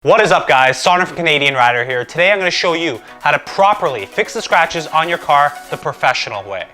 What is up guys, Sonduren Fanarredha here. Today I'm going to show you how to properly fix the scratches on your car the professional way.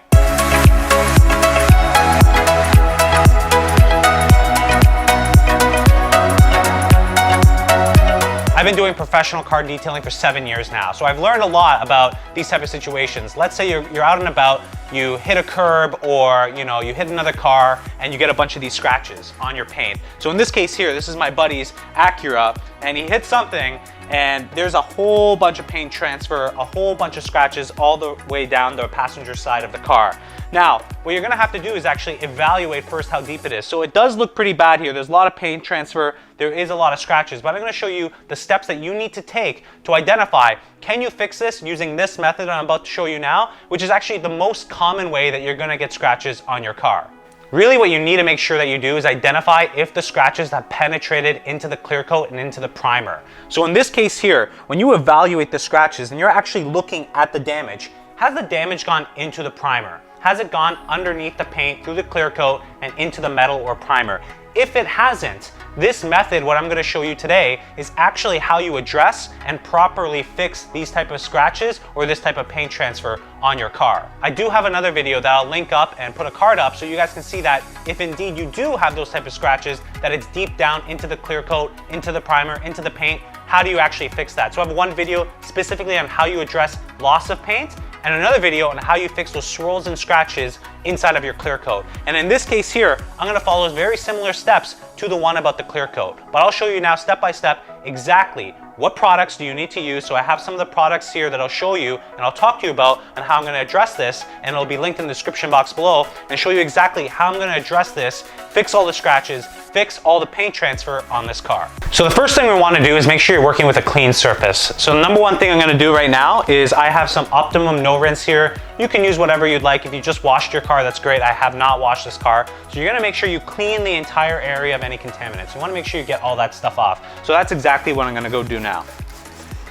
I've been doing professional car detailing for 7 years now, so I've learned a lot about these type of situations. Let's say you're out and about, you hit a curb or you hit another car and you get a bunch of these scratches on your paint. So in this case here, this is my buddy's Acura and he hit something and there's a whole bunch of paint transfer, a whole bunch of scratches all the way down the passenger side of the car. Now, what you're gonna have to do is actually evaluate first how deep it is. So it does look pretty bad here. There's a lot of paint transfer, there is a lot of scratches, but I'm gonna show you the steps that you need to take to identify, can you fix this using this method I'm about to show you now, which is actually the most common way that you're gonna get scratches on your car. Really what you need to make sure that you do is identify if the scratches have penetrated into the clear coat and into the primer. So in this case here, when you evaluate the scratches and you're actually looking at the damage, has the damage gone into the primer? Has it gone underneath the paint, through the clear coat, and into the metal or primer? If it hasn't, this method, what I'm going to show you today, is actually how you address and properly fix these type of scratches or this type of paint transfer on your car. I do have another video that I'll link up and put a card up so you guys can see that if indeed you do have those type of scratches, that it's deep down into the clear coat, into the primer, into the paint, how do you actually fix that? So I have one video specifically on how you address loss of paint and another video on how you fix those swirls and scratches inside of your clear coat. And in this case here, I'm gonna follow very similar steps to the one about the clear coat. But I'll show you now step by step exactly what products do you need to use. So I have some of the products here that I'll show you and I'll talk to you about and how I'm gonna address this, and it'll be linked in the description box below, and show you exactly how I'm gonna address this, fix all the scratches, fix all the paint transfer on this car. So the first thing we wanna do is make sure you're working with a clean surface. So the number one thing I'm gonna do right now is I have some Optimum No Rinse here. You can use whatever you'd like. If you just washed your car, that's great. I have not washed this car. So you're gonna make sure you clean the entire area of any contaminants. You wanna make sure you get all that stuff off. So that's exactly what I'm gonna go do now.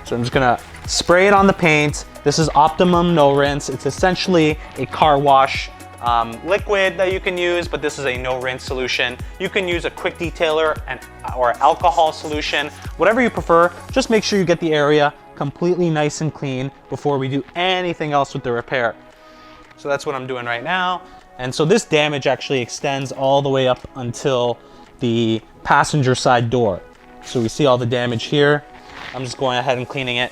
So I'm just gonna spray it on the paint. This is Optimum No Rinse. It's essentially a car wash liquid that you can use, but this is a no rinse solution. You can use a quick detailer or alcohol solution, whatever you prefer. Just make sure you get the area completely nice and clean before we do anything else with the repair. So that's what I'm doing right now. And so this damage actually extends all the way up until the passenger side door. So we see all the damage here. I'm just going ahead and cleaning it.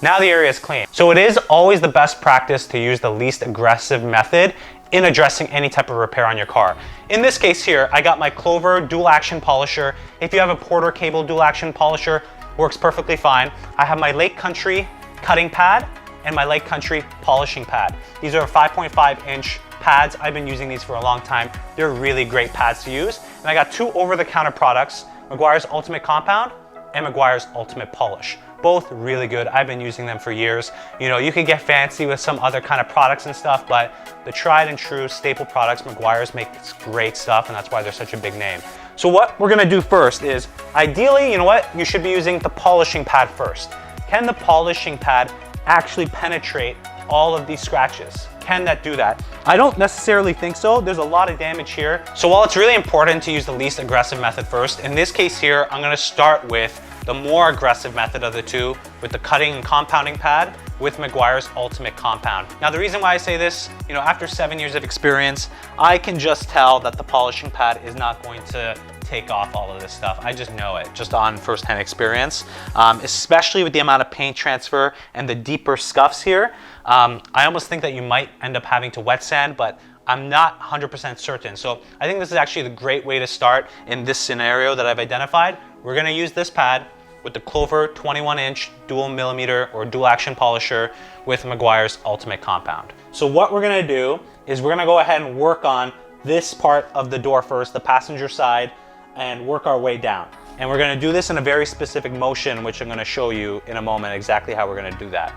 Now the area is clean. So it is always the best practice to use the least aggressive method in addressing any type of repair on your car. In this case here, I got my Clover dual action polisher. If you have a Porter cable dual action polisher, works perfectly fine. I have my Lake Country cutting pad and my Lake Country polishing pad. These are 5.5 inch pads. I've been using these for a long time. They're really great pads to use. And I got two over-the-counter products, Meguiar's Ultimate Compound and Meguiar's Ultimate Polish. Both really good. I've been using them for years. You could get fancy with some other kind of products and stuff, but the tried and true staple products, Meguiar's makes great stuff, and that's why they're such a big name. So what we're gonna do first is, ideally, you know what? You should be using the polishing pad first. Can the polishing pad actually penetrate all of these scratches? Can that do that? I don't necessarily think so. There's a lot of damage here. So while it's really important to use the least aggressive method first, in this case here, I'm gonna start with the more aggressive method of the two, with the cutting and compounding pad with Meguiar's Ultimate Compound. Now the reason why I say this, after 7 years of experience, I can just tell that the polishing pad is not going to take off all of this stuff. I just know it, just on first-hand experience, especially with the amount of paint transfer and the deeper scuffs here. I almost think that you might end up having to wet sand, but I'm not 100% certain. So I think this is actually the great way to start in this scenario that I've identified. We're gonna use this pad with the Clover 21 inch dual millimeter or dual action polisher with Meguiar's Ultimate Compound. So what we're gonna do is we're gonna go ahead and work on this part of the door first, the passenger side, and work our way down. And we're gonna do this in a very specific motion, which I'm gonna show you in a moment exactly how we're gonna do that.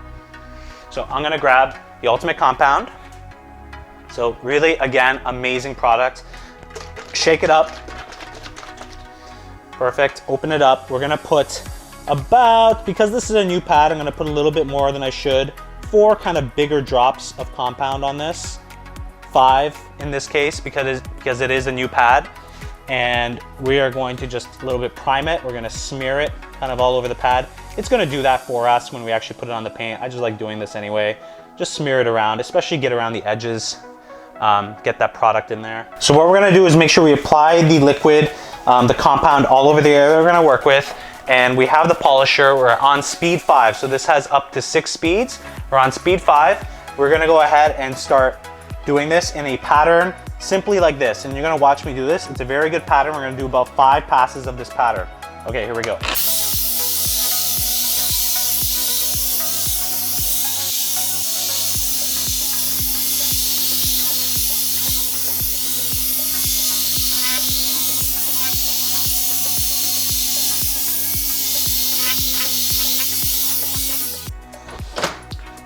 So I'm gonna grab the Ultimate Compound. So really, again, amazing product. Shake it up. Perfect, open it up. We're gonna put about, because this is a new pad, I'm gonna put a little bit more than I should. 4 kind of bigger drops of compound on this. 5 in this case, because it is a new pad. And we are going to just a little bit prime it. We're gonna smear it kind of all over the pad. It's gonna do that for us when we actually put it on the paint. I just like doing this anyway. Just smear it around, especially get around the edges, get that product in there. So what we're gonna do is make sure we apply the liquid, the compound all over the area we're gonna work with. And we have the polisher, we're on speed 5. So this has up to 6 speeds. We're on speed 5. We're gonna go ahead and start doing this in a pattern simply like this. And you're gonna watch me do this. It's a very good pattern. We're gonna do about 5 passes of this pattern. Okay, here we go.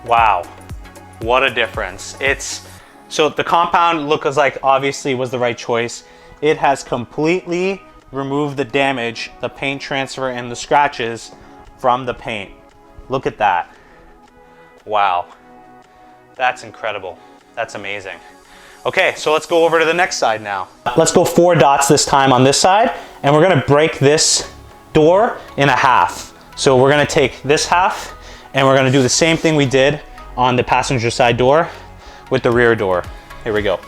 Wow, what a difference. So the compound looks like obviously was the right choice. It has completely removed the damage, the paint transfer, and the scratches from the paint. Look at that. Wow, that's incredible. That's amazing. Okay, so let's go over to the next side now. Let's go 4 dots this time on this side, and we're gonna break this door in a half. So we're gonna take this half, and we're gonna do the same thing we did on the passenger side door with the rear door. Here we go.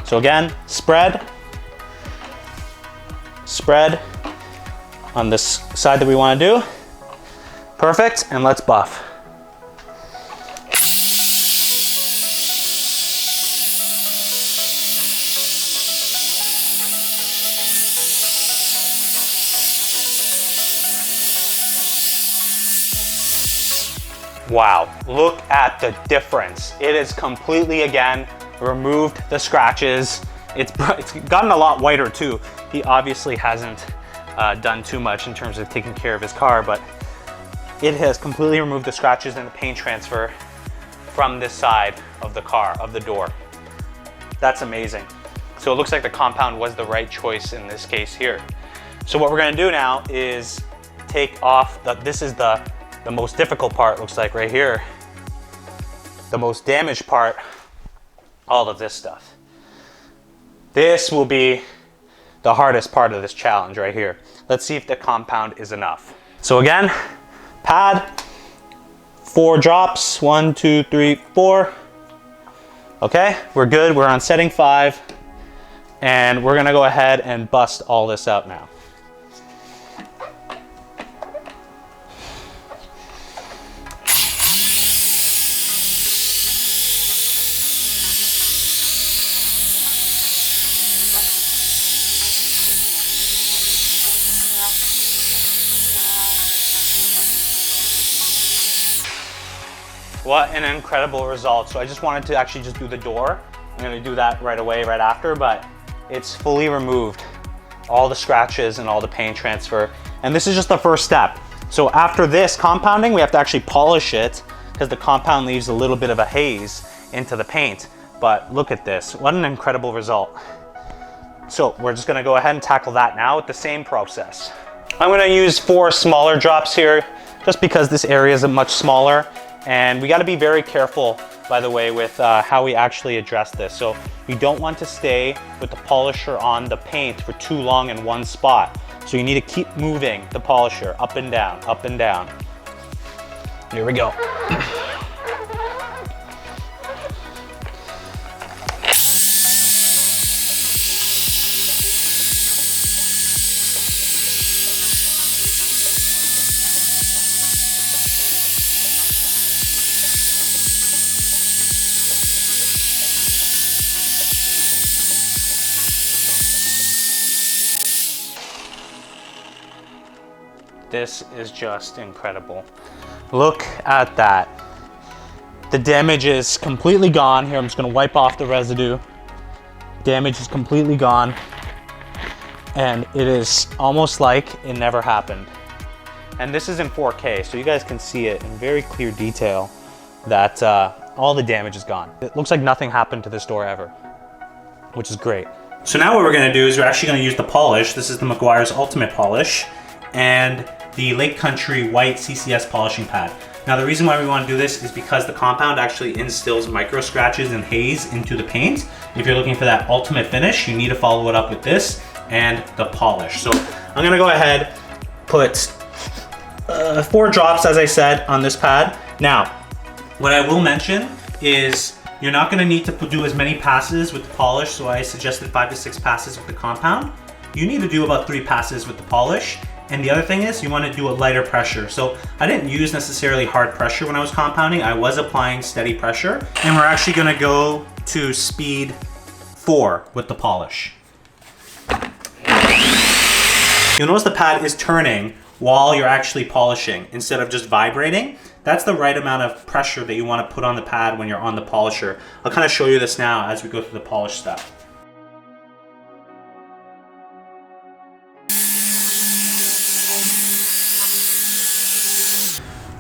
So again, spread on this side that we wanna do. Perfect, and let's buff. Wow, look at the difference. It is completely, again, removed the scratches. It's gotten a lot whiter too. He obviously hasn't done too much in terms of taking care of his car, but it has completely removed the scratches and the paint transfer from this side of the car, of the door. That's amazing. So it looks like the compound was the right choice in this case here. So what we're gonna do now is take off, this is the most difficult part, looks like right here. The most damaged part, all of this stuff. This will be the hardest part of this challenge right here. Let's see if the compound is enough. So again, pad, 4 drops, 1, 2, 3, 4. Okay, we're good, we're on setting 5. And we're gonna go ahead and bust all this out now. What an incredible result. So I just wanted to actually just do the door. I'm gonna do that right away, right after, but it's fully removed all the scratches and all the paint transfer. And this is just the first step. So after this compounding, we have to actually polish it because the compound leaves a little bit of a haze into the paint. But look at this, what an incredible result. So we're just gonna go ahead and tackle that now with the same process. I'm gonna use 4 smaller drops here just because this area is much smaller. And we got to be very careful, by the way, with how we actually address this. So you don't want to stay with the polisher on the paint for too long in one spot. So you need to keep moving the polisher up and down, up and down. Here we go. This is just incredible. Look at that. The damage is completely gone. Here, I'm just gonna wipe off the residue. Damage is completely gone. And it is almost like it never happened. And this is in 4K, so you guys can see it in very clear detail that all the damage is gone. It looks like nothing happened to this door ever, which is great. So now what we're gonna do is we're actually gonna use the polish. This is the Meguiar's Ultimate Polish and the Lake Country White CCS polishing pad. Now the reason why we want to do this is because the compound actually instills micro scratches and haze into the paint. If you're looking for that ultimate finish, you need to follow it up with this and the polish. So I'm gonna go ahead, put 4 drops, as I said, on this pad. Now, what I will mention is you're not gonna need to do as many passes with the polish, so I suggested 5 to 6 passes with the compound. You need to do about 3 passes with the polish. And the other thing is you wanna do a lighter pressure. So I didn't use necessarily hard pressure when I was compounding. I was applying steady pressure. And we're actually gonna go to speed 4 with the polish. You'll notice the pad is turning while you're actually polishing instead of just vibrating. That's the right amount of pressure that you want to put on the pad when you're on the polisher. I'll kind of show you this now as we go through the polish step.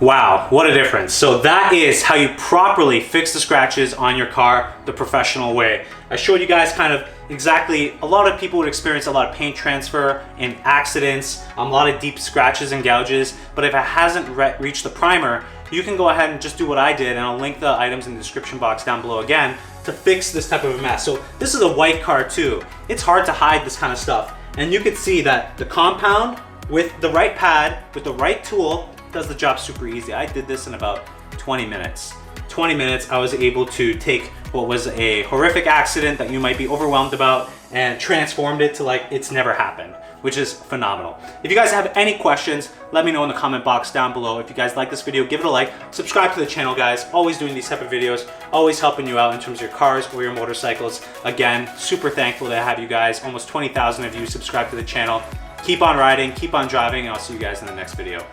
Wow, what a difference. So that is how you properly fix the scratches on your car the professional way. I showed you guys kind of exactly, a lot of people would experience a lot of paint transfer and accidents, a lot of deep scratches and gouges, but if it hasn't reached the primer, you can go ahead and just do what I did, and I'll link the items in the description box down below again to fix this type of a mess. So this is a white car too. It's hard to hide this kind of stuff. And you can see that the compound with the right pad, with the right tool, does the job super easy. I did this in about 20 minutes. 20 minutes, I was able to take what was a horrific accident that you might be overwhelmed about and transformed it to like it's never happened, which is phenomenal. If you guys have any questions, let me know in the comment box down below. If you guys like this video, give it a like, subscribe to the channel, guys. Always doing these type of videos, always helping you out in terms of your cars or your motorcycles. Again, super thankful to have you guys. Almost 20,000 of you subscribe to the channel. Keep on riding, keep on driving, and I'll see you guys in the next video.